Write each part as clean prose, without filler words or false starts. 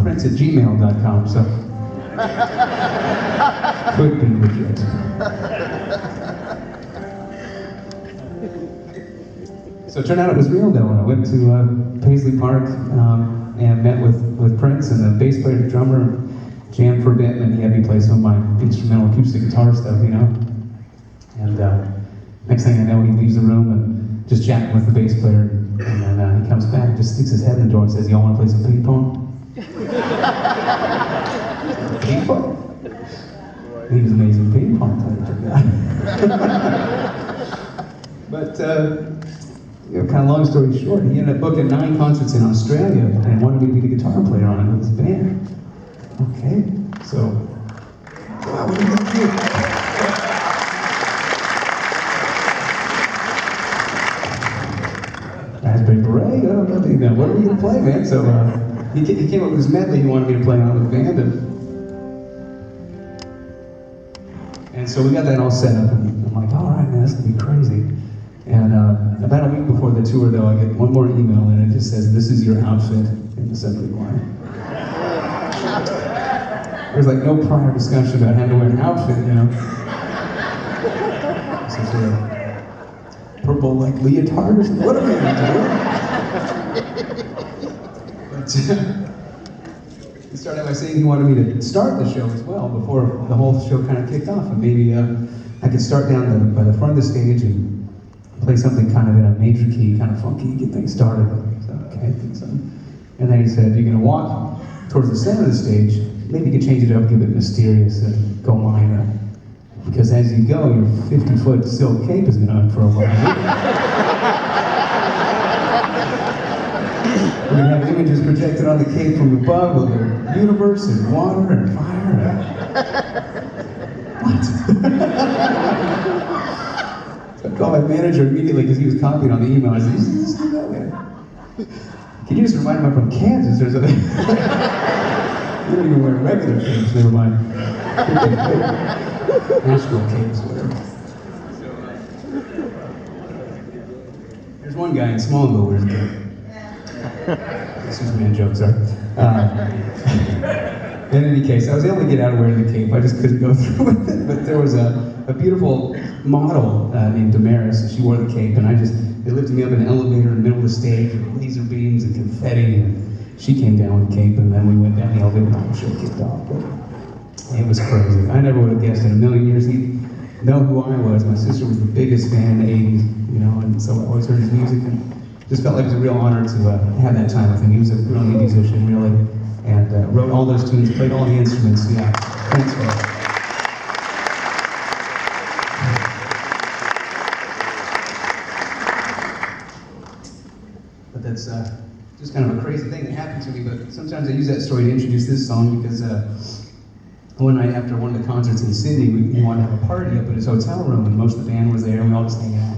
prince@gmail.com, so could be legit. So it turned out it was real though, and I went to Paisley Park and met with Prince, and the bass player, the drummer, jammed for a bit, and he had me play some of my instrumental acoustic guitar stuff, you know? And next thing I know, he leaves the room and just chatting with the bass player, and then he comes back and just sticks his head in the door and says, "Y'all want to play some ping pong?" Ping pong? He was an amazing ping pong player. But, kind of long story short, he ended up booking 9 concerts in Australia and wanted me to be the guitar player on it with his band. Okay, so, wow, what do you do? Raspberry Beret, I don't know, what are we going to play, man? So he came up with this medley he wanted me to play on with the band, and so we got that all set up, and I'm like, all right, man, this is going to be crazy. And about a week before the tour, though, I get one more email, and it just says, "This is your outfit," in the subject line. There's like no prior discussion about having to wear an outfit, you know. Some sort of purple, like, leotard or something. What am I going to do? But he started out by saying he wanted me to start the show as well before the whole show kind of kicked off, and maybe I could start down by the front of the stage and play something kind of in a major key, kind of funky, get things started. So, okay, I think so. And then he said, "You're going to walk towards the center of the stage. Maybe you could change it up, give it mysterious, and go minor. Because as you go, your 50-foot silk cape is going to unfurl. We're going to have images projected on the cape from above of the universe and water and fire. What?" So I called my manager immediately because he was copying on the email. I said, "This is that way. Can you just remind him I'm from Kansas or something?" You don't even wear regular capes, never mind. National capes, whatever. There's one guy in Smallville wears a cape. This is man joke, sorry. In any case, I was able to get out of wearing the cape. I just couldn't go through with it. But there was a beautiful model named Damaris, and she wore the cape, and they lifted me up in an elevator in the middle of the stage with laser beams and confetti, and she came down with the cape, and then we went down the elevator and the whole show kicked off. But it was crazy. I never would have guessed in a million years he'd know who I was. My sister was the biggest fan in the 80s, you know, and so I always heard his music, and just felt like it was a real honor to have that time with him. He was a brilliant musician, really, and wrote all those tunes, played all the instruments. Yeah, thanks for that. But that's just kind of a crazy thing that happened to me. But sometimes I use that story to introduce this song because one night after one of the concerts in Sydney, we wanted to have a party up at his hotel room, and most of the band was there, and we all just hanging out.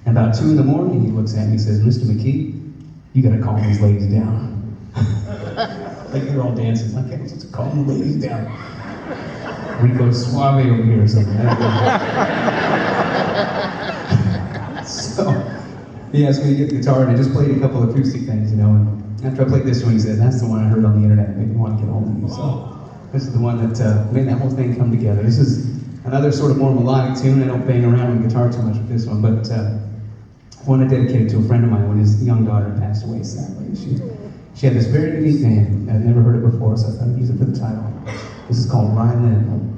And about 2 a.m, he looks at me and says, "Mr. McKee, you gotta calm these ladies down." Like they're all dancing. Like, hey, what's calm the ladies down? Rico Suave over here or something. So he asked me to get the guitar, and I just played a couple of acoustic things, you know. And after I played this one, he said, "That's the one I heard on the internet. Made me want to get hold of you." So this is the one that made that whole thing come together. This is another sort of more melodic tune. I don't bang around on guitar too much with this one, but one I dedicated to a friend of mine when his young daughter passed away sadly. She had this very unique name. I'd never heard it before, so I thought I'd use it for the title. This is called Rylin.